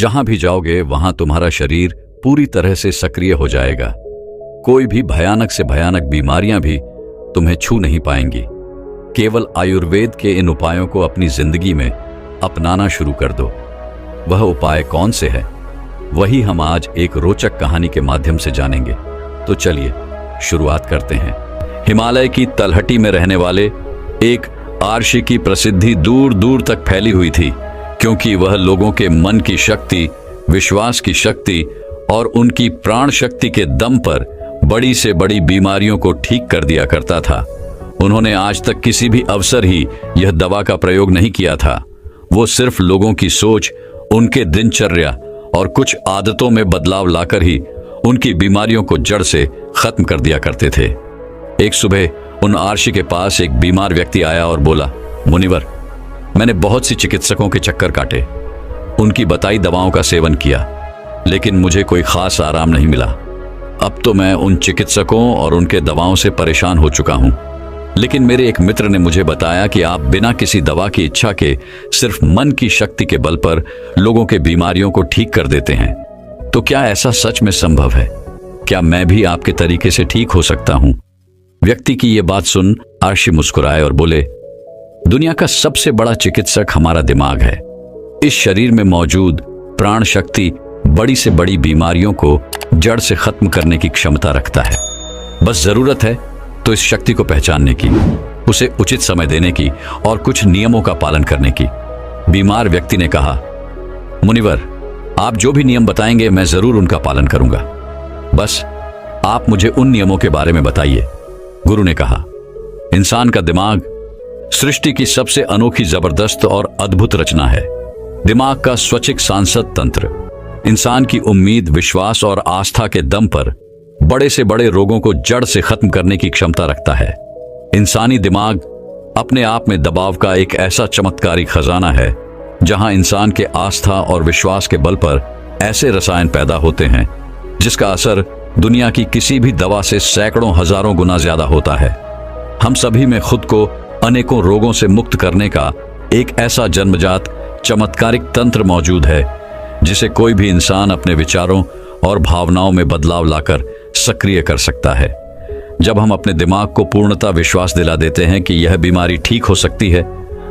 जहां भी जाओगे वहां तुम्हारा शरीर पूरी तरह से सक्रिय हो जाएगा। कोई भी भयानक से भयानक बीमारियां भी तुम्हें छू नहीं पाएंगी। केवल आयुर्वेद के इन उपायों को अपनी जिंदगी में अपनाना शुरू कर दो। वह उपाय कौन से है, वही हम आज एक रोचक कहानी के माध्यम से जानेंगे। तो चलिए शुरुआत करते हैं। हिमालय की तलहटी में रहने वाले एक आर्षि की प्रसिद्धि दूर दूर तक फैली हुई थी, क्योंकि वह लोगों के मन की शक्ति, विश्वास की शक्ति और उनकी प्राण शक्ति के दम पर बड़ी से बड़ी बीमारियों को ठीक कर दिया करता था। उन्होंने आज तक किसी भी अवसर ही यह दवा का प्रयोग नहीं किया था। वो सिर्फ लोगों की सोच, उनके दिनचर्या और कुछ आदतों में बदलाव लाकर ही उनकी बीमारियों को जड़ से खत्म कर दिया करते थे। एक सुबह उन आर्षि के पास एक बीमार व्यक्ति आया और बोला, मुनिवर, मैंने बहुत सी चिकित्सकों के चक्कर काटे, उनकी बताई दवाओं का सेवन किया, लेकिन मुझे कोई खास आराम नहीं मिला। अब तो मैं उन चिकित्सकों और उनके दवाओं से परेशान हो चुका हूं। लेकिन मेरे एक मित्र ने मुझे बताया कि आप बिना किसी दवा की इच्छा के सिर्फ मन की शक्ति के बल पर लोगों के बीमारियों को ठीक कर देते हैं। तो क्या ऐसा सच में संभव है? क्या मैं भी आपके तरीके से ठीक हो सकता हूं? व्यक्ति की यह बात सुन आर्षि मुस्कुराए और बोले, दुनिया का सबसे बड़ा चिकित्सक हमारा दिमाग है। इस शरीर में मौजूद प्राण शक्ति बड़ी से बड़ी बीमारियों को जड़ से खत्म करने की क्षमता रखता है। बस जरूरत है तो इस शक्ति को पहचानने की, उसे उचित समय देने की और कुछ नियमों का पालन करने की। बीमार व्यक्ति ने कहा, मुनिवर, आप जो भी नियम बताएंगे मैं जरूर उनका पालन करूंगा। बस आप मुझे उन नियमों के बारे में बताइए। गुरु ने कहा, इंसान का दिमाग सृष्टि की सबसे अनोखी, जबरदस्त और अद्भुत रचना है। दिमाग का स्वैच्छिक सांसद तंत्र इंसान की उम्मीद, विश्वास और आस्था के दम पर बड़े से बड़े रोगों को जड़ से खत्म करने की क्षमता रखता है। इंसानी दिमाग अपने आप में दबाव का एक ऐसा चमत्कारी खजाना है, जहां इंसान के आस्था और विश्वास के बल पर ऐसे रसायन पैदा होते हैं जिसका असर दुनिया की किसी भी दवा से सैकड़ों हजारों गुना ज्यादा होता है। हम सभी में खुद को अनेकों रोगों से मुक्त करने का एक ऐसा जन्मजात चमत्कारिक तंत्र मौजूद है, जिसे कोई भी इंसान अपने विचारों और भावनाओं में बदलाव लाकर सक्रिय कर सकता है। जब हम अपने दिमाग को पूर्णतः विश्वास दिला देते हैं कि यह बीमारी ठीक हो सकती है,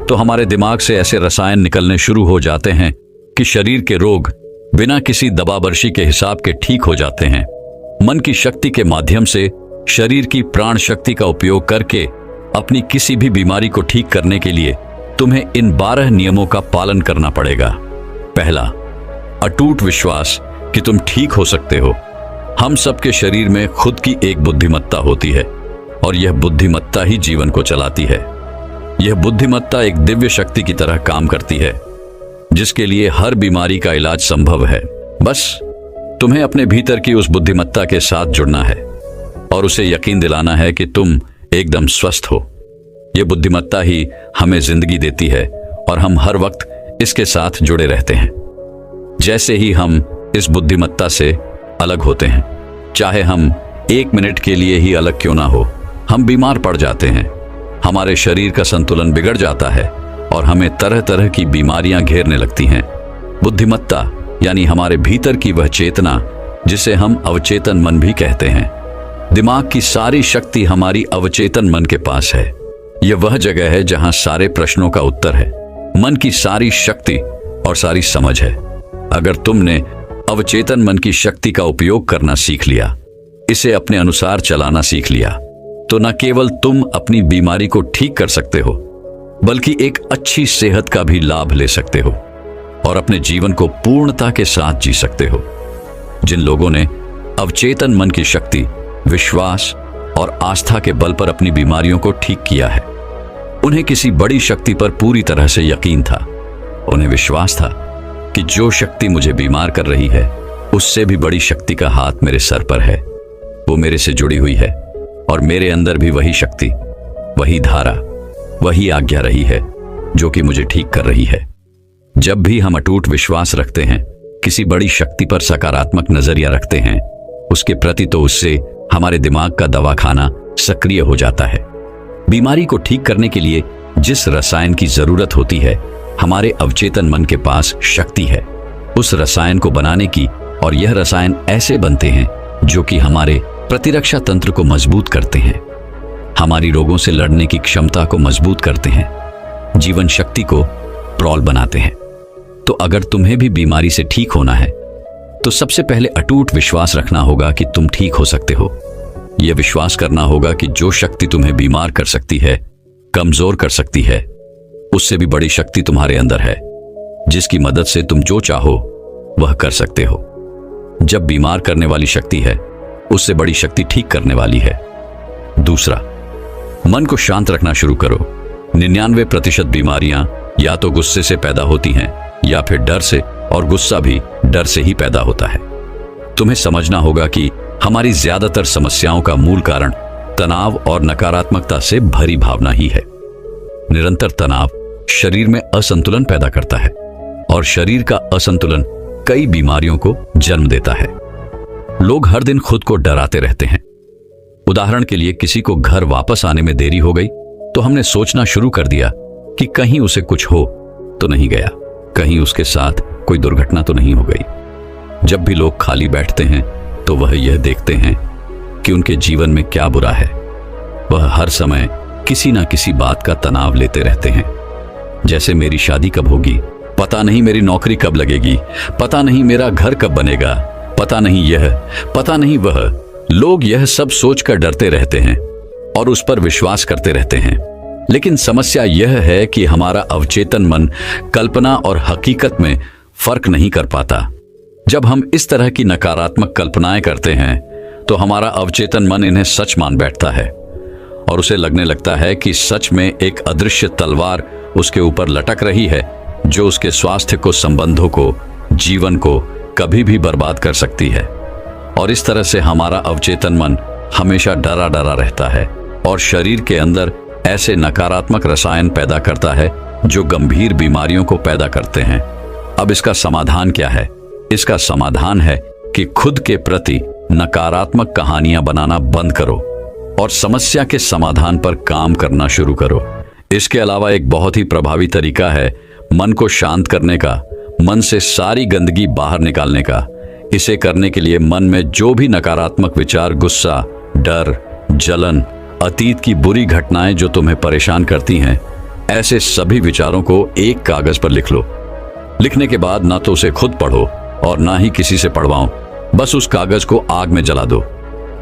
तो हमारे दिमाग से ऐसे रसायन निकलने शुरू हो जाते हैं कि शरीर के रोग बिना किसी दबाबर्शी के हिसाब के ठीक हो जाते हैं। मन की शक्ति के माध्यम से शरीर की प्राण शक्ति का उपयोग करके अपनी किसी भी बीमारी को ठीक करने के लिए तुम्हें इन 12 नियमों का पालन करना पड़ेगा। पहला, अटूट विश्वास कि तुम ठीक हो सकते हो। हम सबके शरीर में खुद की एक बुद्धिमत्ता होती है और यह बुद्धिमत्ता ही जीवन को चलाती है। यह बुद्धिमत्ता एक दिव्य शक्ति की तरह काम करती है, जिसके लिए हर बीमारी का इलाज संभव है। बस तुम्हें अपने भीतर की उस बुद्धिमत्ता के साथ जुड़ना है और उसे यकीन दिलाना है कि तुम एकदम स्वस्थ हो। यह बुद्धिमत्ता ही हमें जिंदगी देती है और हम हर वक्त इसके साथ जुड़े रहते हैं। जैसे ही हम इस बुद्धिमत्ता से अलग होते हैं, चाहे हम 1 मिनट के लिए ही अलग क्यों ना हो, हम बीमार पड़ जाते हैं। हमारे शरीर का संतुलन बिगड़ जाता है और हमें तरह तरह की बीमारियां घेरने लगती हैं। बुद्धिमत्ता यानी हमारे भीतर की वह चेतना जिसे हम अवचेतन मन भी कहते हैं। दिमाग की सारी शक्ति हमारी अवचेतन मन के पास है। यह वह जगह है जहां सारे प्रश्नों का उत्तर है। मन की सारी शक्ति और सारी समझ है। अगर तुमने अवचेतन मन की शक्ति का उपयोग करना सीख लिया, इसे अपने अनुसार चलाना सीख लिया, तो न केवल तुम अपनी बीमारी को ठीक कर सकते हो, बल्कि एक अच्छी सेहत का भी लाभ ले सकते हो और अपने जीवन को पूर्णता के साथ जी सकते हो। जिन लोगों ने अवचेतन मन की शक्ति, विश्वास और आस्था के बल पर अपनी बीमारियों को ठीक किया है, उन्हें किसी बड़ी शक्ति पर पूरी तरह से यकीन था। उन्हें विश्वास था कि जो शक्ति मुझे बीमार कर रही है, उससे भी बड़ी शक्ति का हाथ मेरे सर पर है। वो मेरे से जुड़ी हुई है और मेरे अंदर भी वही शक्ति, वही धारा, वही आज्ञा रही है जो कि मुझे ठीक कर रही है। जब भी हम अटूट विश्वास रखते हैं, किसी बड़ी शक्ति पर सकारात्मक नजरिया रखते हैं उसके प्रति, तो उससे हमारे दिमाग का दवाखाना सक्रिय हो जाता है। बीमारी को ठीक करने के लिए जिस रसायन की जरूरत होती है, हमारे अवचेतन मन के पास शक्ति है। उस रसायन को बनाने की, और यह रसायन ऐसे बनते हैं जो कि हमारे प्रतिरक्षा तंत्र को मजबूत करते हैं, हमारी रोगों से लड़ने की क्षमता को मजबूत करते हैं, जीवन शक्ति को प्रौढ़ बनाते हैं। तो अगर तुम्हें भी बीमारी से ठीक होना है तो सबसे पहले अटूट विश्वास रखना होगा कि तुम ठीक हो सकते हो। यह विश्वास करना होगा कि जो शक्ति तुम्हें बीमार कर सकती है, कमजोर कर सकती है, उससे भी बड़ी शक्ति तुम्हारे अंदर है, जिसकी मदद से तुम जो चाहो वह कर सकते हो। जब बीमार करने वाली शक्ति है, उससे बड़ी शक्ति ठीक करने वाली है। दूसरा, मन को शांत रखना शुरू करो। 99% बीमारियां या तो गुस्से से पैदा होती हैं या फिर डर से, और गुस्सा भी डर से ही पैदा होता है। तुम्हें समझना होगा कि हमारी ज्यादातर समस्याओं का मूल कारण तनाव और नकारात्मकता से भरी भावना ही है। निरंतर तनाव शरीर में असंतुलन पैदा करता है, और शरीर का असंतुलन कई बीमारियों को जन्म देता है। लोग हर दिन खुद को डराते रहते हैं। उदाहरण के लिए, किसी को घर वापस आने में देरी हो गई तो हमने सोचना शुरू कर दिया कि कहीं उसे कुछ हो तो नहीं गया, कहीं उसके साथ कोई दुर्घटना तो नहीं हो गई। जब भी लोग खाली बैठते हैं तो वह यह देखते हैं कि उनके जीवन में क्या बुरा है। वह हर समय किसी ना किसी बात का तनाव लेते रहते हैं, जैसे मेरी शादी कब होगी, पता नहीं मेरी नौकरी कब लगेगी, पता नहीं मेरा घर कब बनेगा, पता नहीं यह, पता नहीं वह। लोग यह सब सोचकर डरते रहते हैं और उस पर विश्वास करते रहते हैं। लेकिन समस्या यह है कि हमारा अवचेतन मन कल्पना और हकीकत में फर्क नहीं कर पाता। जब हम इस तरह की नकारात्मक कल्पनाएं करते हैं तो हमारा अवचेतन मन इन्हें सच मान बैठता है, और उसे लगने लगता है कि सच में एक अदृश्य तलवार उसके ऊपर लटक रही है, जो उसके स्वास्थ्य को, संबंधों को, जीवन को कभी भी बर्बाद कर सकती है। और इस तरह से हमारा अवचेतन मन हमेशा डरा डरा रहता है और शरीर के अंदर ऐसे नकारात्मक रसायन पैदा करता है जो गंभीर बीमारियों को पैदा करते हैं। अब इसका समाधान क्या है? इसका समाधान है कि खुद के प्रति नकारात्मक कहानियां बनाना बंद करो और समस्या के समाधान पर काम करना शुरू करो। इसके अलावा एक बहुत ही प्रभावी तरीका है मन को शांत करने का, मन से सारी गंदगी बाहर निकालने का। इसे करने के लिए मन में जो भी नकारात्मक विचार, गुस्सा, डर, जलन, अतीत की बुरी घटनाएं जो तुम्हें परेशान करती हैं, ऐसे सभी विचारों को एक कागज पर लिख लो। लिखने के बाद ना तो उसे खुद पढ़ो और ना ही किसी से पढ़वाओ, बस उस कागज को आग में जला दो।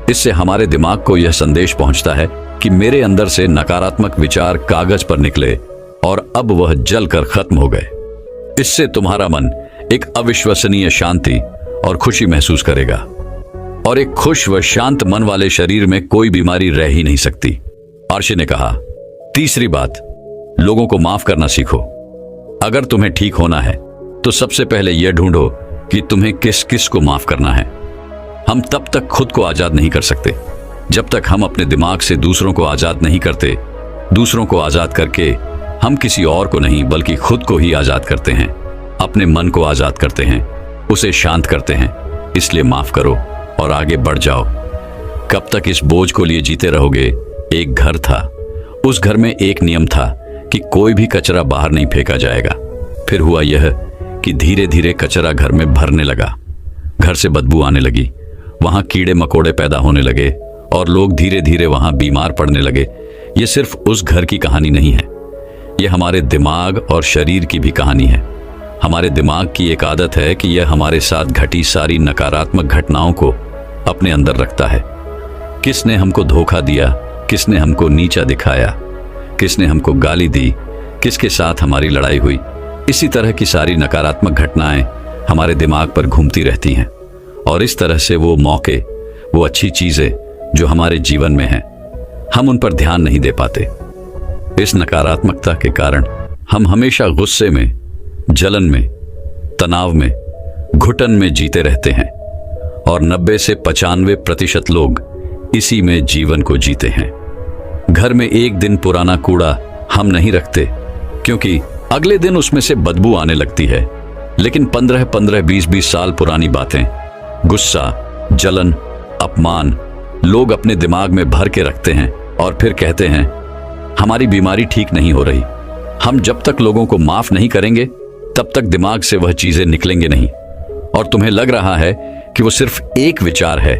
इससे हमारे दिमाग को यह संदेश पहुंचता है कि मेरे अंदर से नकारात्मक विचार कागज पर निकले और अब वह जलकर खत्म हो गए। इससे तुम्हारा मन एक अविश्वसनीय शांति और खुशी महसूस करेगा, और एक खुश व शांत मन वाले शरीर में कोई बीमारी रह ही नहीं सकती। आर्शी ने कहा, तीसरी बात, लोगों को माफ करना सीखो। अगर तुम्हें ठीक होना है तो सबसे पहले यह ढूंढो कि तुम्हें किस किस को माफ करना है। हम तब तक खुद को आजाद नहीं कर सकते जब तक हम अपने दिमाग से दूसरों को आजाद नहीं करते। दूसरों को आजाद करके हम किसी और को नहीं बल्कि खुद को ही आजाद करते हैं, अपने मन को आजाद करते हैं, उसे शांत करते हैं। इसलिए माफ करो और आगे बढ़ जाओ। कब तक इस बोझ को लिए जीते रहोगे? एक घर था, उस घर में एक नियम था कि कोई भी कचरा बाहर नहीं फेंका जाएगा। फिर हुआ यह कि धीरे धीरे कचरा घर में भरने लगा, घर से बदबू आने लगी, वहां कीड़े मकोड़े पैदा होने लगे और लोग धीरे धीरे वहां बीमार पड़ने लगे। यह सिर्फ उस घर की कहानी नहीं है, यह हमारे दिमाग और शरीर की भी कहानी है। हमारे दिमाग की एक आदत है कि यह हमारे साथ घटी सारी नकारात्मक घटनाओं को अपने अंदर रखता है। किसने हमको धोखा दिया, किसने हमको नीचा दिखाया, किसने हमको गाली दी, किसके साथ हमारी लड़ाई हुई, इसी तरह की सारी नकारात्मक घटनाएं हमारे दिमाग पर घूमती रहती हैं। और इस तरह से वो मौके, वो अच्छी चीजें जो हमारे जीवन में हैं, हम उन पर ध्यान नहीं दे पाते। इस नकारात्मकता के कारण हम हमेशा गुस्से में, जलन में, तनाव में, घुटन में जीते रहते हैं, और 90 से 95% लोग इसी में जीवन को जीते हैं। घर में एक दिन पुराना कूड़ा हम नहीं रखते क्योंकि अगले दिन उसमें से बदबू आने लगती है, लेकिन 15-15, 20-20 साल पुरानी बातें, गुस्सा, जलन, अपमान लोग अपने दिमाग में भर के रखते हैं और फिर कहते हैं हमारी बीमारी ठीक नहीं हो रही। हम जब तक लोगों को माफ नहीं करेंगे तब तक दिमाग से वह चीजें निकलेंगे नहीं और तुम्हें लग रहा है कि वो सिर्फ एक विचार है,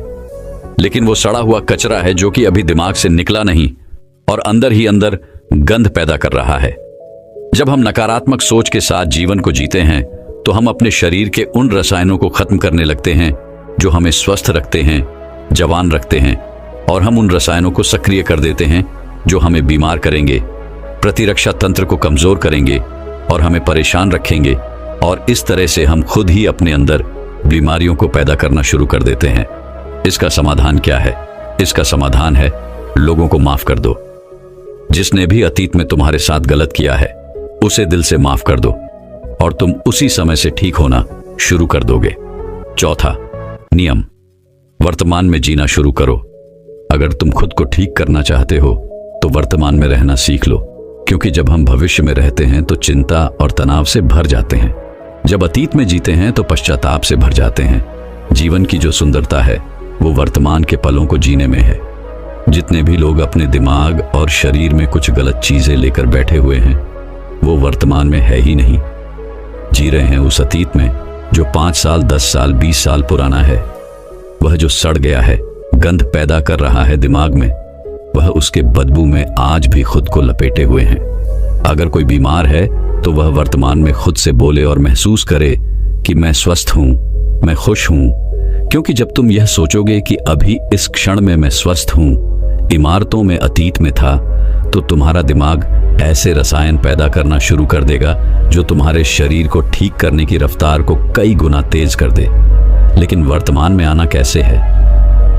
लेकिन वो सड़ा हुआ कचरा है जो कि अभी दिमाग से निकला नहीं और अंदर ही अंदर गंध पैदा कर रहा है। जब हम नकारात्मक सोच के साथ जीवन को जीते हैं तो हम अपने शरीर के उन रसायनों को खत्म करने लगते हैं जो हमें स्वस्थ रखते हैं, जवान रखते हैं, और हम उन रसायनों को सक्रिय कर देते हैं जो हमें बीमार करेंगे, प्रतिरक्षा तंत्र को कमजोर करेंगे और हमें परेशान रखेंगे। और इस तरह से हम खुद ही अपने अंदर बीमारियों को पैदा करना शुरू कर देते हैं। इसका समाधान क्या है? इसका समाधान है लोगों को माफ कर दो। जिसने भी अतीत में तुम्हारे साथ गलत किया है उसे दिल से माफ कर दो और तुम उसी समय से ठीक होना शुरू कर दोगे। चौथा नियम, वर्तमान में जीना शुरू करो। अगर तुम खुद को ठीक करना चाहते हो तो वर्तमान में रहना सीख लो, क्योंकि जब हम भविष्य में रहते हैं तो चिंता और तनाव से भर जाते हैं। जब अतीत में जीते हैं तो पश्चाताप से भर जाते हैं। जीवन की जो सुंदरता है वो वर्तमान के पलों को जीने में है। जितने भी लोग अपने दिमाग और शरीर में कुछ गलत चीजें लेकर बैठे हुए हैं वो वर्तमान में है ही नहीं, जी रहे हैं उस अतीत में जो 5 साल, 10 साल, 20 साल पुराना है। वह जो सड़ गया है, गंध पैदा कर रहा है दिमाग में, वह उसके बदबू में आज भी खुद को लपेटे हुए हैं। अगर कोई बीमार है तो वह वर्तमान में खुद से बोले और महसूस करे कि मैं स्वस्थ हूं, मैं खुश हूं, क्योंकि जब तुम यह सोचोगे कि अभी इस क्षण में मैं स्वस्थ हूं, इमारतों में अतीत में था, तो तुम्हारा दिमाग ऐसे रसायन पैदा करना शुरू कर देगा जो तुम्हारे शरीर को ठीक करने की रफ्तार को कई गुना तेज कर दे। लेकिन वर्तमान में आना कैसे है?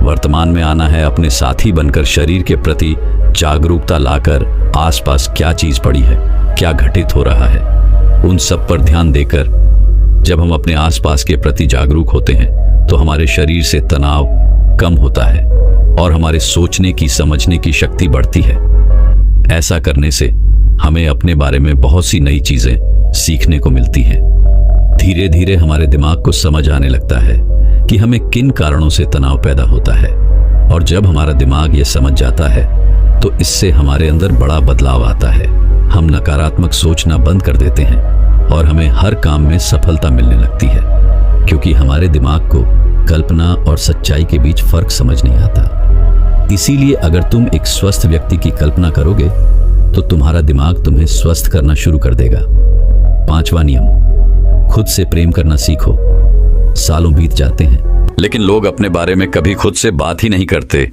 वर्तमान में आना है अपने साथी बनकर, शरीर के प्रति जागरूकता लाकर, आसपास क्या चीज पड़ी है, क्या घटित हो रहा है, उन सब पर ध्यान देकर। जब हम अपने आसपास के प्रति जागरूक होते हैं तो हमारे शरीर से तनाव कम होता है और हमारे सोचने की, समझने की शक्ति बढ़ती है। ऐसा करने से हमें अपने बारे में बहुत सी नई चीजें सीखने को मिलती हैं। धीरे धीरे हमारे दिमाग को समझ आने लगता है कि हमें किन कारणों से तनाव पैदा होता है, और जब हमारा दिमाग ये समझ जाता है तो इससे हमारे अंदर बड़ा बदलाव आता है। हम नकारात्मक सोचना बंद कर देते हैं और हमें हर काम में सफलता मिलने लगती है, क्योंकि हमारे दिमाग को कल्पना और सच्चाई के बीच फर्क समझ नहीं आता। इसीलिए अगर तुम एक स्वस्थ व्यक्ति की कल्पना करोगे तो तुम्हारा दिमाग तुम्हें स्वस्थ करना शुरू कर देगा। 5वां नियम, खुद से प्रेम करना सीखो। सालों बीत जाते हैं लेकिन लोग अपने बारे में कभी खुद से बात ही नहीं करते।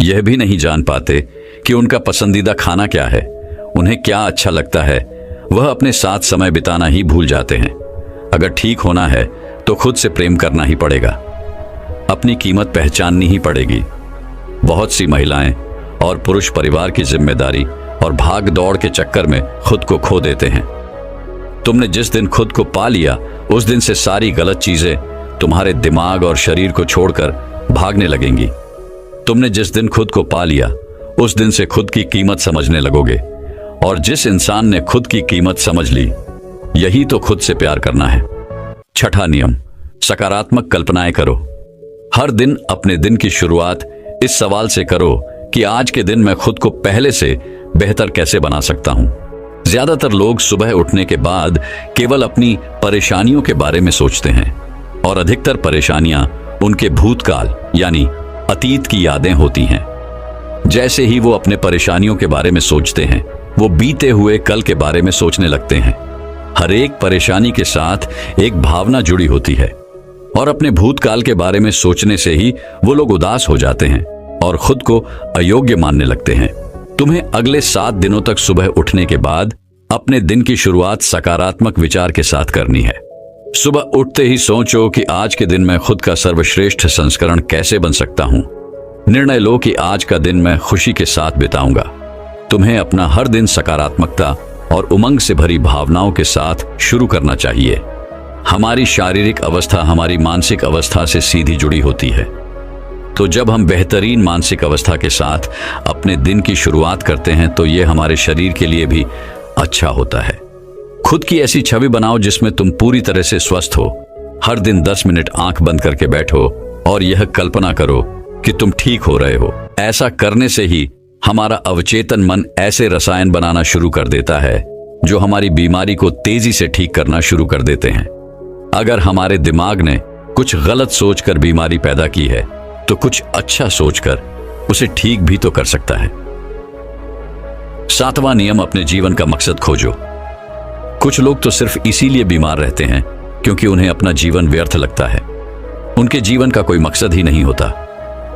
यह भी नहीं जान पाते कि उनका पसंदीदा खाना क्या है, उन्हें क्या अच्छा लगता है। वह अपने साथ समय बिताना ही भूल जाते हैं। अगर ठीक होना है तो खुद से प्रेम करना ही पड़ेगा, अपनी कीमत पहचाननी ही पड़ेगी। बहुत सी महिलाएं और पुरुष परिवार की जिम्मेदारी और भाग दौड़ के चक्कर में खुद को खो देते हैं। तुमने जिस दिन खुद को पा लिया उस दिन से सारी गलत चीजें तुम्हारे दिमाग और शरीर को छोड़कर भागने लगेंगी। तुमने जिस दिन खुद को पा लिया उस दिन से खुद की कीमत समझने लगोगे, और जिस इंसान ने खुद की कीमत समझ ली, यही तो खुद से प्यार करना है। 6वां नियम, सकारात्मक कल्पनाएं करो। हर दिन अपने दिन की शुरुआत इस सवाल से करो कि आज के दिन मैं खुद को पहले से बेहतर कैसे बना सकता हूं। ज्यादातर लोग सुबह उठने के बाद केवल अपनी परेशानियों के बारे में सोचते हैं, और अधिकतर परेशानियां उनके भूतकाल यानी अतीत की यादें होती हैं। जैसे ही वो अपने परेशानियों के बारे में सोचते हैं, वो बीते हुए कल के बारे में सोचने लगते हैं। हर एक परेशानी के साथ एक भावना जुड़ी होती है, और अपने भूतकाल के बारे में सोचने से ही वो लोग उदास हो जाते हैं और खुद को अयोग्य मानने लगते हैं। तुम्हें अगले 7 दिनों तक सुबह उठने के बाद अपने दिन की शुरुआत सकारात्मक विचार के साथ करनी है। सुबह उठते ही सोचो कि आज के दिन मैं खुद का सर्वश्रेष्ठ संस्करण कैसे बन सकता हूं। निर्णय लो कि आज का दिन मैं खुशी के साथ बिताऊंगा। तुम्हें अपना हर दिन सकारात्मकता और उमंग से भरी भावनाओं के साथ शुरू करना चाहिए। हमारी शारीरिक अवस्था हमारी मानसिक अवस्था से सीधी जुड़ी होती है, तो जब हम बेहतरीन मानसिक अवस्था के साथ अपने दिन की शुरुआत करते हैं तो ये हमारे शरीर के लिए भी अच्छा होता है। खुद की ऐसी छवि बनाओ जिसमें तुम पूरी तरह से स्वस्थ हो। हर दिन 10 मिनट आंख बंद करके बैठो और यह कल्पना करो कि तुम ठीक हो रहे हो। ऐसा करने से ही हमारा अवचेतन मन ऐसे रसायन बनाना शुरू कर देता है जो हमारी बीमारी को तेजी से ठीक करना शुरू कर देते हैं। अगर हमारे दिमाग ने कुछ गलत सोचकर बीमारी पैदा की है तो कुछ अच्छा सोचकर उसे ठीक भी तो कर सकता है। 7वां नियम, अपने जीवन का मकसद खोजो। कुछ लोग तो सिर्फ इसीलिए बीमार रहते हैं क्योंकि उन्हें अपना जीवन व्यर्थ लगता है। उनके जीवन का कोई मकसद ही नहीं होता।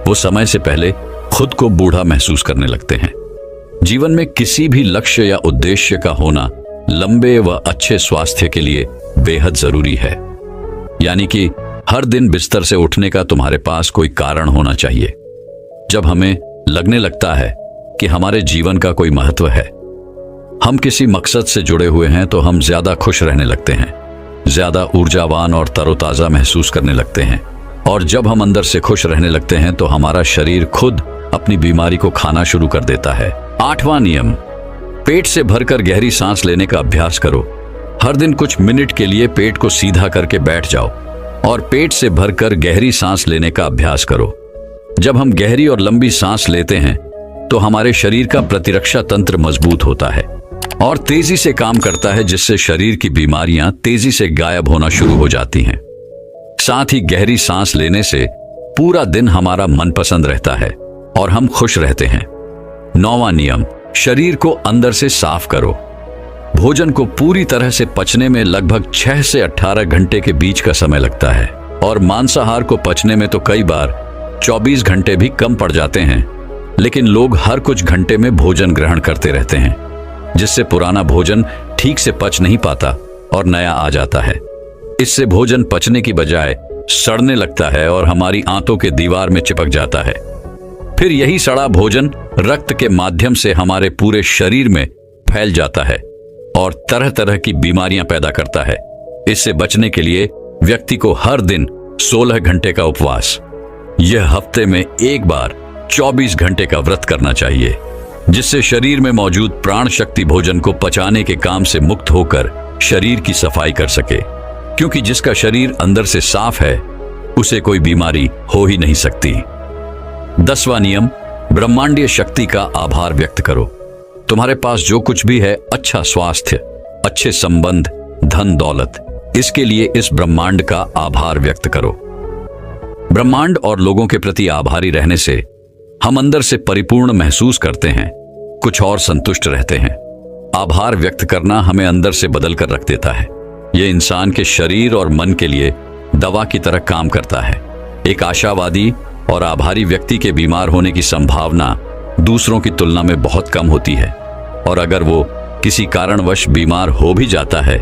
वो समय से पहले खुद को बूढ़ा महसूस करने लगते हैं। जीवन में किसी भी लक्ष्य या उद्देश्य का होना लंबे व अच्छे स्वास्थ्य के लिए बेहद जरूरी है। यानी कि हर दिन बिस्तर से उठने का तुम्हारे पास कोई कारण होना चाहिए। जब हमें लगने लगता है कि हमारे जीवन का कोई महत्व है, हम किसी मकसद से जुड़े हुए हैं, तो हम ज्यादा खुश रहने लगते हैं, ज्यादा ऊर्जावान और तरोताजा महसूस करने लगते हैं। और जब हम अंदर से खुश रहने लगते हैं तो हमारा शरीर खुद अपनी बीमारी को खाना शुरू कर देता है। 8वां नियम, पेट से भरकर गहरी सांस लेने का अभ्यास करो। हर दिन कुछ मिनट के लिए पेट को सीधा करके बैठ जाओ और पेट से भरकर गहरी सांस लेने का अभ्यास करो। जब हम गहरी और लंबी सांस लेते हैं तो हमारे शरीर का प्रतिरक्षा तंत्र मजबूत होता है और तेजी से काम करता है, जिससे शरीर की बीमारियां तेजी से गायब होना शुरू हो जाती हैं। साथ ही गहरी सांस लेने से पूरा दिन हमारा मनपसंद रहता है और हम खुश रहते हैं। 9वां नियम, शरीर को अंदर से साफ करो। भोजन को पूरी तरह से पचने में लगभग 6 से 18 घंटे के बीच का समय लगता है और मांसाहार को पचने में तो कई बार 24 घंटे भी कम पड़ जाते हैं। लेकिन लोग हर कुछ घंटे में भोजन ग्रहण करते रहते हैं, जिससे पुराना भोजन ठीक से पच नहीं पाता और नया आ जाता है। इससे भोजन पचने की बजाय सड़ने लगता है और हमारी आंतों के दीवार में चिपक जाता है। फिर यही सड़ा भोजन रक्त के माध्यम से हमारे पूरे शरीर में फैल जाता है और तरह तरह की बीमारियां पैदा करता है। इससे बचने के लिए व्यक्ति को हर दिन 16 घंटे का उपवास, यह हफ्ते में एक बार 24 घंटे का व्रत करना चाहिए, जिससे शरीर में मौजूद प्राण शक्ति भोजन को पचाने के काम से मुक्त होकर शरीर की सफाई कर सके। क्योंकि जिसका शरीर अंदर से साफ है उसे कोई बीमारी हो ही नहीं सकती। 10वां नियम, ब्रह्मांडीय शक्ति का आभार व्यक्त करो। तुम्हारे पास जो कुछ भी है, अच्छा स्वास्थ्य, अच्छे संबंध, धन दौलत, इसके लिए इस ब्रह्मांड का आभार व्यक्त करो। ब्रह्मांड और लोगों के प्रति आभारी रहने से हम अंदर से परिपूर्ण महसूस करते हैं, कुछ और संतुष्ट रहते हैं। आभार व्यक्त करना हमें अंदर से बदल कर रख देता है। यह इंसान के शरीर और मन के लिए दवा की तरह काम करता है। एक आशावादी और आभारी व्यक्ति के बीमार होने की संभावना दूसरों की तुलना में बहुत कम होती है, और अगर वो किसी कारणवश बीमार हो भी जाता है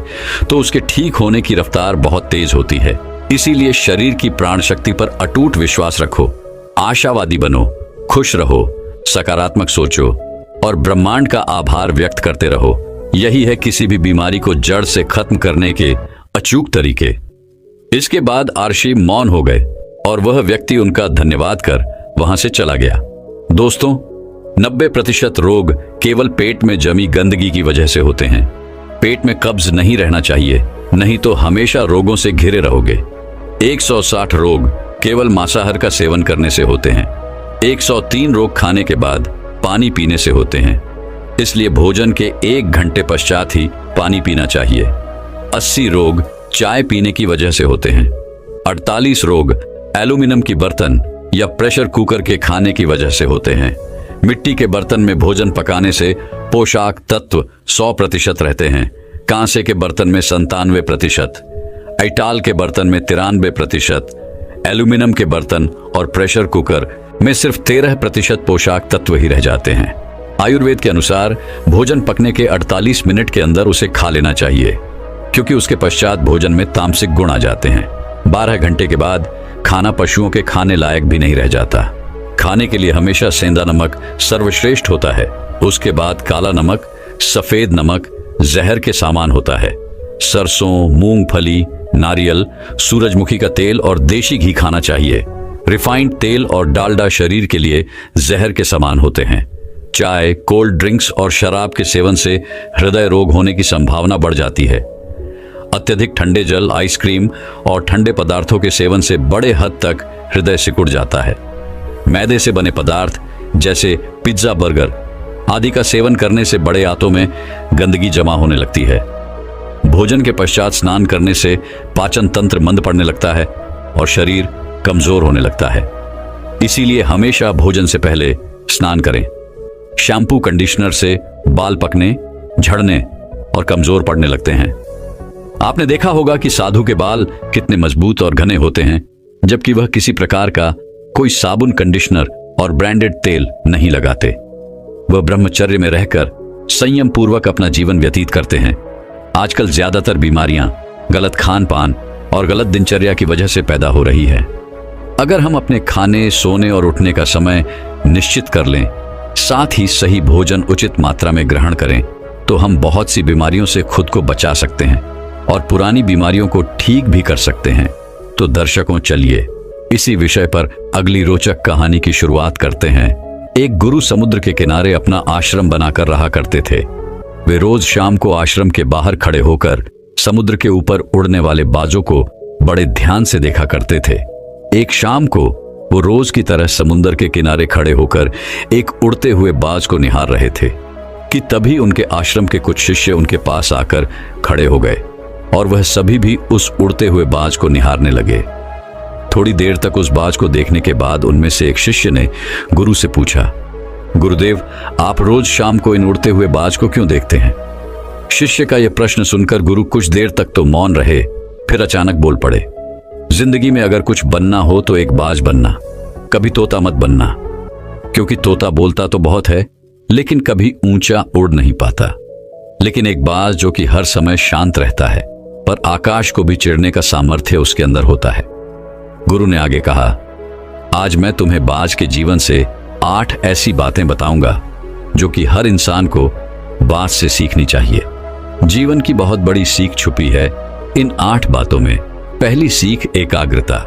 तो उसके ठीक होने की रफ्तार बहुत तेज होती है। इसीलिए शरीर की प्राण शक्ति पर अटूट विश्वास रखो, आशावादी बनो, खुश रहो, सकारात्मक सोचो और ब्रह्मांड का आभार व्यक्त करते रहो। यही है किसी भी बीमारी को जड़ से खत्म करने के अचूक तरीके। इसके बाद आर्शी मौन हो गए और वह व्यक्ति उनका धन्यवाद कर वहां से चला गया। दोस्तों, 90% रोग केवल पेट में जमी गंदगी की वजह से होते हैं। पेट में कब्ज नहीं रहना चाहिए, नहीं तो हमेशा रोगों से घिरे रहोगे। 160 रोग केवल मांसाहार का सेवन करने से होते हैं। 103 रोग खाने के बाद पानी पीने से होते हैं, इसलिए भोजन के 1 घंटे पश्चात ही पानी पीना चाहिए। 80 रोग चाय पीने की वजह से होते हैं। 48 रोग एल्यूमिनियम की बर्तन या प्रेशर कुकर के खाने की वजह से होते हैं। मिट्टी के बर्तन में भोजन पकाने से पोषक तत्व 100% रहते हैं। कांसे के बर्तन में 97%, आइटाल के बर्तन में 93%, एल्यूमिनियम के बर्तन और प्रेशर कुकर में सिर्फ 13% पोषक तत्व ही रह जाते हैं। आयुर्वेद के अनुसार भोजन पकने के 48 मिनट के अंदर उसे खा लेना चाहिए, क्योंकि उसके पश्चात भोजन में तामसिक गुण आ जाते हैं। 12 घंटे के बाद खाना पशुओं के खाने लायक भी नहीं रह जाता। खाने के लिए हमेशा सेंधा नमक सर्वश्रेष्ठ होता है, उसके बाद काला नमक, सफेद नमक जहर के सामान होता है। सरसों, मूंगफली, नारियल, सूरजमुखी का तेल और देशी घी खाना चाहिए। रिफाइंड तेल और डालडा शरीर के लिए जहर के समान होते हैं। चाय, कोल्ड ड्रिंक्स और शराब के सेवन से हृदय रोग होने की संभावना बढ़ जाती है। अत्यधिक ठंडे जल, आइसक्रीम और ठंडे पदार्थों के सेवन से बड़े हद तक हृदय सिकुड़ जाता है। मैदे से बने पदार्थ जैसे पिज्जा, बर्गर आदि का सेवन करने से बड़े आंतों में गंदगी जमा होने लगती है। भोजन के पश्चात स्नान करने से पाचन तंत्र मंद पड़ने लगता है और शरीर कमजोर होने लगता है। इसीलिए हमेशा भोजन से पहले स्नान करें। शैम्पू कंडीशनर से बाल पकने, झड़ने और कमजोर पड़ने लगते हैं। आपने देखा होगा कि साधु के बाल कितने मजबूत और घने होते हैं, जबकि वह किसी प्रकार का कोई साबुन, कंडीशनर और ब्रांडेड तेल नहीं लगाते। वह ब्रह्मचर्य में रहकर संयम पूर्वक अपना जीवन व्यतीत करते हैं। आजकल ज्यादातर बीमारियां गलत खान पान और गलत दिनचर्या की वजह से पैदा हो रही है। अगर हम अपने खाने, सोने और उठने का समय निश्चित कर लें, साथ ही सही भोजन उचित मात्रा में ग्रहण करें, तो हम बहुत सी बीमारियों से खुद को बचा सकते हैं और पुरानी बीमारियों को ठीक भी कर सकते हैं। तो दर्शकों, चलिए इसी विषय पर अगली रोचक कहानी की शुरुआत करते हैं। एक गुरु समुद्र के किनारे अपना आश्रम बनाकर रहा करते थे। वे रोज शाम को आश्रम के बाहर खड़े होकर समुद्र के ऊपर उड़ने वाले बाजों को बड़े ध्यान से देखा करते थे। एक शाम को वो रोज की तरह समुद्र के किनारे खड़े होकर एक उड़ते हुए बाज को निहार रहे थे कि तभी उनके आश्रम के कुछ शिष्य उनके पास आकर खड़े हो गए और वह सभी भी उस उड़ते हुए बाज को निहारने लगे। थोड़ी देर तक उस बाज को देखने के बाद उनमें से एक शिष्य ने गुरु से पूछा, गुरुदेव, आप रोज शाम को इन उड़ते हुए बाज को क्यों देखते हैं? शिष्य का यह प्रश्न सुनकर गुरु कुछ देर तक तो मौन रहे, फिर अचानक बोल पड़े, जिंदगी में अगर कुछ बनना हो तो एक बाज बनना, कभी तोता मत बनना, क्योंकि तोता बोलता तो बहुत है लेकिन कभी ऊंचा उड़ नहीं पाता। लेकिन एक बाज जो कि हर समय शांत रहता है पर आकाश को भी चिढ़ने का सामर्थ्य उसके अंदर होता है। गुरु ने आगे कहा, आज मैं तुम्हें बाज के जीवन से 8 ऐसी बातें बताऊंगा जो कि हर इंसान को बाज से सीखनी चाहिए। जीवन की बहुत बड़ी सीख छुपी है इन 8 बातों में। पहली सीख, एकाग्रता।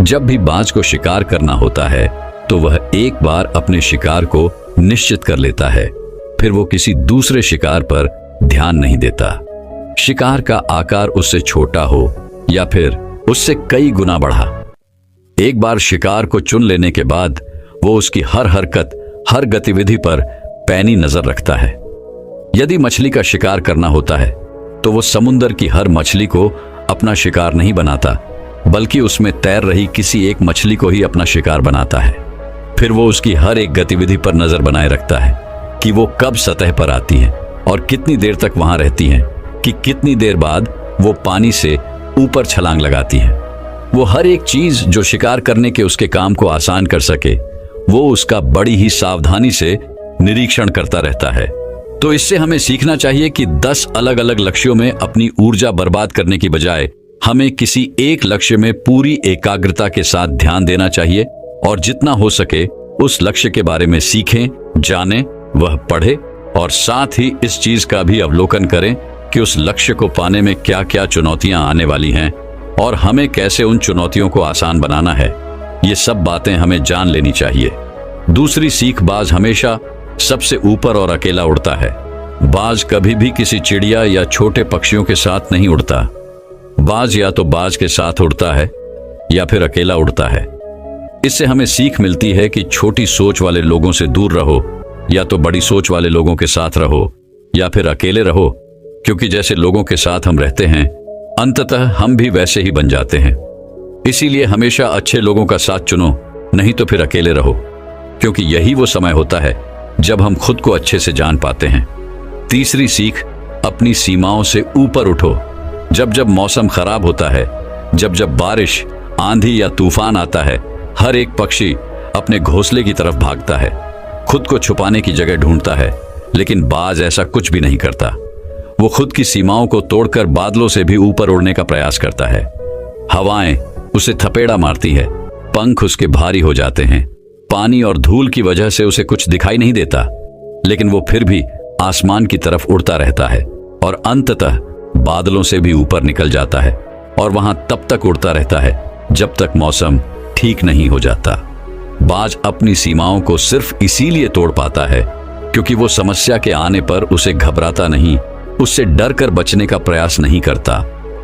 जब भी बाज को शिकार करना होता है तो वह एक बार अपने शिकार को निश्चित कर लेता है, फिर वो किसी दूसरे शिकार पर ध्यान नहीं देता। शिकार का आकार उससे छोटा हो या फिर उससे कई गुना बढ़ा, एक बार शिकार को चुन लेने के बाद वो उसकी हर हरकत, हर गतिविधि पर पैनी नजर रखता है। यदि मछली का शिकार करना होता है तो वो समुद्र की हर मछली को अपना शिकार नहीं बनाता, बल्कि उसमें तैर रही किसी एक मछली को ही अपना शिकार बनाता है। फिर वो उसकी हर एक गतिविधि पर नजर बनाए रखता है कि वो कब सतह पर आती है और कितनी देर तक वहां रहती है, कि कितनी देर बाद वो पानी से ऊपर छलांग लगाती है। वो हर एक चीज जो शिकार करने के उसके काम को आसान कर सके, वो उसका बड़ी ही सावधानी से निरीक्षण करता रहता है। तो इससे हमें सीखना चाहिए कि 10 अलग अलग लक्ष्यों में अपनी ऊर्जा बर्बाद करने की बजाय हमें किसी एक लक्ष्य में पूरी एकाग्रता के साथ ध्यान देना चाहिए और जितना हो सके उस लक्ष्य के बारे में सीखें, जानें, वह पढ़े और साथ ही इस चीज का भी अवलोकन करें कि उस लक्ष्य को पाने में क्या क्या चुनौतियां आने वाली हैं और हमें कैसे उन चुनौतियों को आसान बनाना है। ये सब बातें हमें जान लेनी चाहिए। दूसरी सीख, बाज हमेशा सबसे ऊपर और अकेला उड़ता है। बाज कभी भी किसी चिड़िया या छोटे पक्षियों के साथ नहीं उड़ता। बाज या तो बाज के साथ उड़ता है या फिर अकेला उड़ता है। इससे हमें सीख मिलती है कि छोटी सोच वाले लोगों से दूर रहो, या तो बड़ी सोच वाले लोगों के साथ रहो या फिर अकेले रहो, क्योंकि जैसे लोगों के साथ हम रहते हैं अंततः हम भी वैसे ही बन जाते हैं। इसीलिए हमेशा अच्छे लोगों का साथ चुनो, नहीं तो फिर अकेले रहो, क्योंकि यही वो समय होता है जब हम खुद को अच्छे से जान पाते हैं। तीसरी सीख, अपनी सीमाओं से ऊपर उठो। जब जब मौसम खराब होता है, जब जब बारिश, आंधी या तूफान आता है, हर एक पक्षी अपने घोंसले की तरफ भागता है, खुद को छुपाने की जगह ढूंढता है, लेकिन बाज ऐसा कुछ भी नहीं करता। वो खुद की सीमाओं को तोड़कर बादलों से भी ऊपर उड़ने का प्रयास करता है। हवाएं उसे थपेड़ा मारती है, पंख उसके भारी हो जाते हैं, पानी और धूल की वजह से उसे कुछ दिखाई नहीं देता, लेकिन वो फिर भी आसमान की तरफ उड़ता रहता है और अंततः बादलों से भी ऊपर निकल जाता है और वहां तब तक उड़ता रहता है जब तक मौसम ठीक नहीं हो जाता। बाज अपनी सीमाओं को सिर्फ इसीलिए तोड़ पाता है क्योंकि वो समस्या के आने पर उसे घबराता नहीं, उससे डर कर बचने का प्रयास नहीं करता,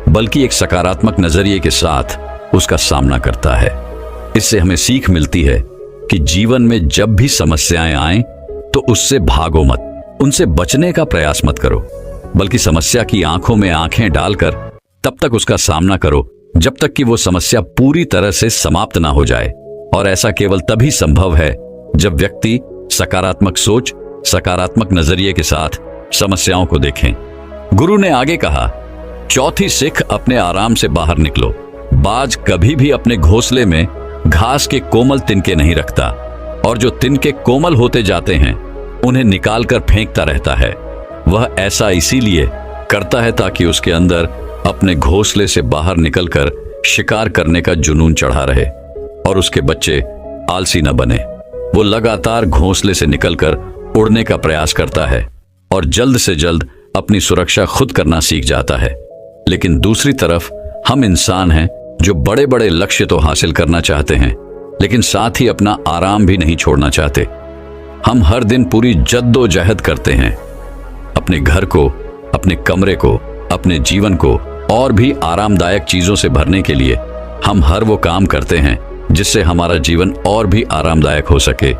बल्कि एक सकारात्मक नजरिए के साथ उसका सामना करता है। इससे हमें सीख मिलती है कि जीवन में जब भी समस्याएं आएं तो तो उससे भागो मत, उनसे बचने का प्रयास मत करो, बल्कि समस्या की आंखों में आंखें डालकर तब तक उसका सामना करो जब तक कि वो समस्या पूरी तरह से समाप्त ना हो जाए। और ऐसा केवल तभी संभव है जब व्यक्ति सकारात्मक सोच, सकारात्मक नजरिए के साथ समस्याओं को देखें। गुरु ने आगे कहा, चौथी सीख, अपने आराम से बाहर निकलो। बाज कभी भी अपने घोंसले में घास के कोमल तिनके नहीं रखता, और जो तिनके कोमल होते जाते हैं उन्हें निकालकर फेंकता रहता है। वह ऐसा इसीलिए करता है ताकि उसके अंदर अपने घोंसले से बाहर निकलकर शिकार करने का जुनून चढ़ा रहे और उसके बच्चे आलसी न बने। वो लगातार घोंसले से निकलकर उड़ने का प्रयास करता है और जल्द से जल्द अपनी सुरक्षा खुद करना सीख जाता है। लेकिन दूसरी तरफ हम इंसान हैं जो बड़े बड़े लक्ष्य तो हासिल करना चाहते हैं, लेकिन साथ ही अपना आराम भी नहीं छोड़ना चाहते। हम हर दिन पूरी जद्दोजहद करते हैं अपने घर को, अपने कमरे को, अपने जीवन को और भी आरामदायक चीजों से भरने के लिए। हम हर वो काम करते हैं जिससे हमारा जीवन और भी आरामदायक हो सके।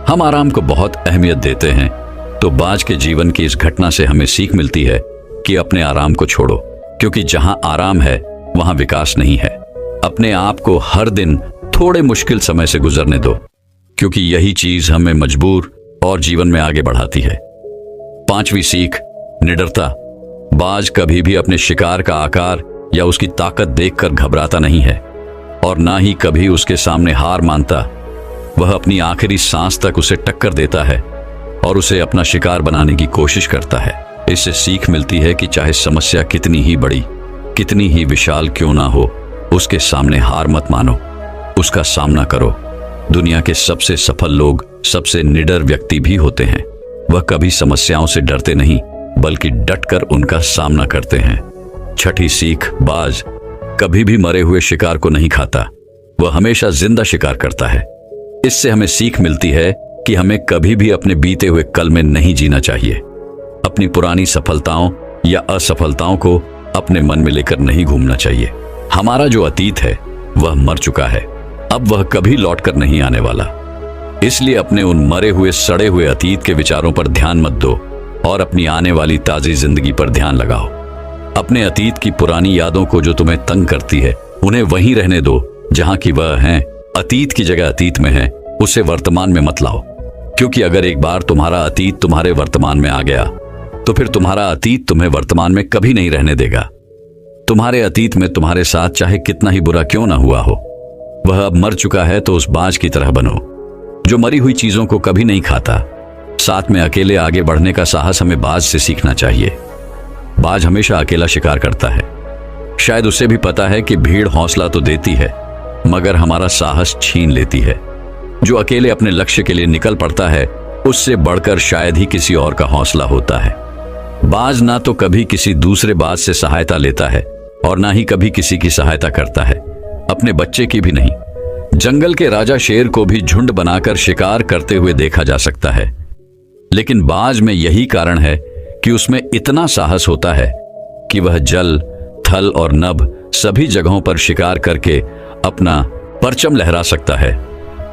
हम आराम को बहुत अहमियत देते हैं। तो बाज के जीवन की इस घटना से हमें सीख मिलती है कि अपने आराम को छोड़ो, क्योंकि जहां आराम है वहां विकास नहीं है। अपने आप को हर दिन थोड़े मुश्किल समय से गुजरने दो, क्योंकि यही चीज हमें मजबूर और जीवन में आगे बढ़ाती है। पांचवी सीख, निडरता। बाज कभी भी अपने शिकार का आकार या उसकी ताकत देखकर घबराता नहीं है और ना ही कभी उसके सामने हार मानता। वह अपनी आखिरी सांस तक उसे टक्कर देता है और उसे अपना शिकार बनाने की कोशिश करता है। इससे सीख मिलती है कि चाहे समस्या कितनी ही बड़ी, कितनी ही विशाल क्यों ना हो, उसके सामने हार मत मानो, उसका सामना करो। दुनिया के सबसे सफल लोग सबसे निडर व्यक्ति भी होते हैं। वह कभी समस्याओं से डरते नहीं, बल्कि डटकर उनका सामना करते हैं। छठी सीख, बाज कभी भी मरे हुए शिकार को नहीं खाता, वह हमेशा जिंदा शिकार करता है। इससे हमें सीख मिलती है कि हमें कभी भी अपने बीते हुए कल में नहीं जीना चाहिए। अपनी पुरानी सफलताओं या असफलताओं को अपने मन में लेकर नहीं घूमना चाहिए। हमारा जो अतीत है वह मर चुका है, अब वह कभी लौटकर नहीं आने वाला। इसलिए अपने उन मरे हुए सड़े हुए अतीत के विचारों पर ध्यान मत दो और अपनी आने वाली ताजी जिंदगी पर ध्यान लगाओ। अपने अतीत की पुरानी यादों को जो तुम्हें तंग करती है उन्हें वहीं रहने दो जहां की वह हैं। अतीत की जगह अतीत में है, उसे वर्तमान में मत लाओ, क्योंकि अगर एक बार तुम्हारा अतीत तुम्हारे वर्तमान में आ गया तो फिर तुम्हारा अतीत तुम्हें वर्तमान में कभी नहीं रहने देगा। तुम्हारे अतीत में तुम्हारे साथ चाहे कितना ही बुरा क्यों ना हुआ हो, वह अब मर चुका है। तो उस बाज की तरह बनो जो मरी हुई चीजों को कभी नहीं खाता। साथ में अकेले आगे बढ़ने का साहस हमें बाज से सीखना चाहिए। बाज हमेशा अकेला शिकार करता है। शायद उसे भी पता है कि भीड़ हौसला तो देती है मगर हमारा साहस छीन लेती है। जो अकेले अपने लक्ष्य के लिए निकल पड़ता है उससे बढ़कर शायद ही किसी और का हौसला होता है। बाज ना तो कभी किसी दूसरे बाज से सहायता लेता है और ना ही कभी किसी की सहायता करता है, अपने बच्चे की भी नहीं। जंगल के राजा शेर को भी झुंड बनाकर शिकार करते हुए देखा जा सकता है, लेकिन बाज में यही कारण है कि उसमें इतना साहस होता है कि वह जल, थल और नभ सभी जगहों पर शिकार करके अपना परचम लहरा सकता है।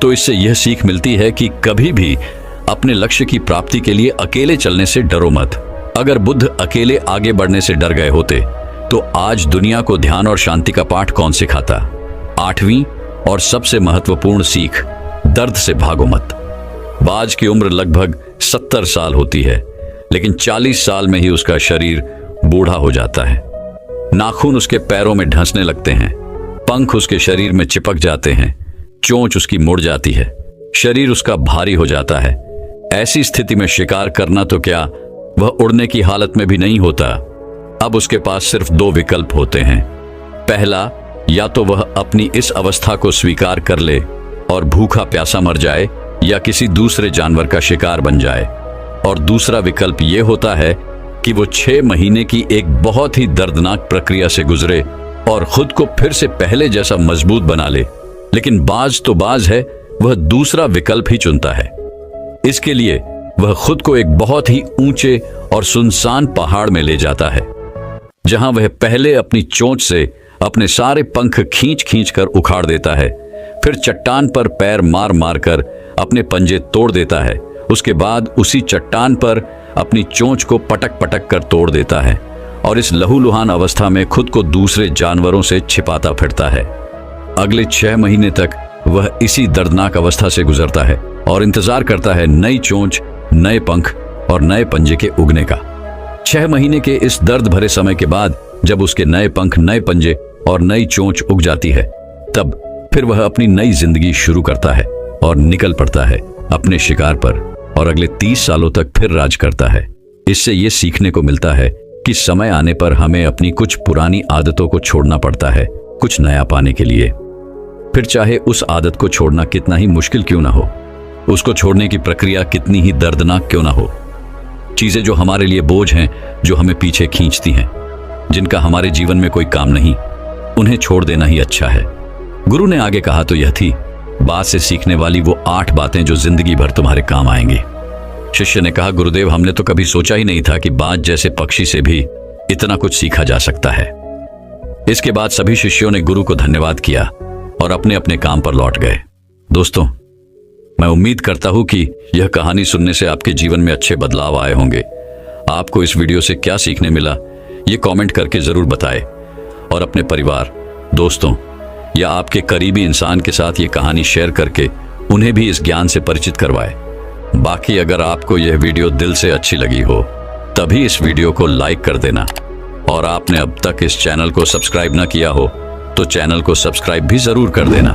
तो इससे यह सीख मिलती है कि कभी भी अपने लक्ष्य की प्राप्ति के लिए अकेले चलने से डरो मत। अगर बुद्ध अकेले आगे बढ़ने से डर गए होते तो आज दुनिया को ध्यान और शांति का पाठ कौन सिखाता। आठवीं और सबसे महत्वपूर्ण सीख, दर्द से भागो मत। बाज की उम्र लगभग 70 साल होती है, लेकिन 40 साल में ही उसका शरीर बूढ़ा हो जाता है। नाखून उसके पैरों में ढंसने लगते हैं, पंख उसके शरीर में चिपक जाते हैं, चोंच उसकी मुड़ जाती है, शरीर उसका भारी हो जाता है। ऐसी स्थिति में शिकार करना तो क्या, वह उड़ने की हालत में भी नहीं होता। अब उसके पास सिर्फ 2 विकल्प होते हैं। पहला, या तो वह अपनी इस अवस्था को स्वीकार कर ले और भूखा प्यासा मर जाए या किसी दूसरे जानवर का शिकार बन जाए, और दूसरा विकल्प यह होता है कि वो 6 महीने की एक बहुत ही दर्दनाक प्रक्रिया से गुजरे और खुद को फिर से पहले जैसा मजबूत बना ले। लेकिन बाज तो बाज है, वह दूसरा विकल्प ही चुनता है। इसके लिए वह खुद को एक बहुत ही ऊंचे और सुनसान पहाड़ में ले जाता है, जहां वह पहले अपनी चोंच से अपने सारे पंख खींच खींच कर उखाड़ देता है, फिर चट्टान पर पैर मार मार कर अपने पंजे तोड़ देता है उसके बाद उसी चट्टान पर अपनी चोंच को पटक पटक कर तोड़ देता है और इस लहूलुहान अवस्था में खुद को दूसरे जानवरों से छिपाता फिरता है। अगले 6 महीने तक वह इसी दर्दनाक अवस्था से गुजरता है और इंतजार करता है नई चोंच, नए पंख और नए पंजे के उगने का। 6 महीने के इस दर्द भरे समय के बाद जब उसके नए पंख, नए पंजे और नई चोंच उग जाती है, तब फिर वह अपनी नई जिंदगी शुरू करता है और निकल पड़ता है अपने शिकार पर और अगले 30 सालों तक फिर राज करता है। इससे ये सीखने को मिलता है कि समय आने पर हमें अपनी कुछ पुरानी आदतों को छोड़ना पड़ता है कुछ नया पाने के लिए। फिर चाहे उस आदत को छोड़ना कितना ही मुश्किल क्यों ना हो, उसको छोड़ने की प्रक्रिया कितनी ही दर्दनाक क्यों ना हो, चीजें जो हमारे लिए बोझ हैं, जो हमें पीछे खींचती हैं, जिनका हमारे जीवन में कोई काम नहीं, उन्हें छोड़ देना ही अच्छा है। गुरु ने आगे कहा तो यह थी, बात से सीखने वाली वो 8 बातें जो जिंदगी भर तुम्हारे काम आएंगी। शिष्य ने कहा, गुरुदेव, हमने तो कभी सोचा ही नहीं था कि बाज जैसे पक्षी से भी इतना कुछ सीखा जा सकता है। इसके बाद सभी शिष्यों ने गुरु को धन्यवाद किया और अपने अपने काम पर लौट गए। दोस्तों, मैं उम्मीद करता हूं कि यह कहानी सुनने से आपके जीवन में अच्छे बदलाव आए होंगे। आपको इस वीडियो से क्या सीखने मिला, ये कमेंट करके जरूर बताएं और अपने परिवार, दोस्तों या आपके करीबी इंसान के साथ ये कहानी शेयर करके उन्हें भी इस ज्ञान से परिचित करवाएं। बाकी अगर आपको यह वीडियो दिल से अच्छी लगी हो तभी इस वीडियो को लाइक कर देना और आपने अब तक इस चैनल को सब्सक्राइब ना किया हो तो चैनल को सब्सक्राइब भी जरूर कर देना।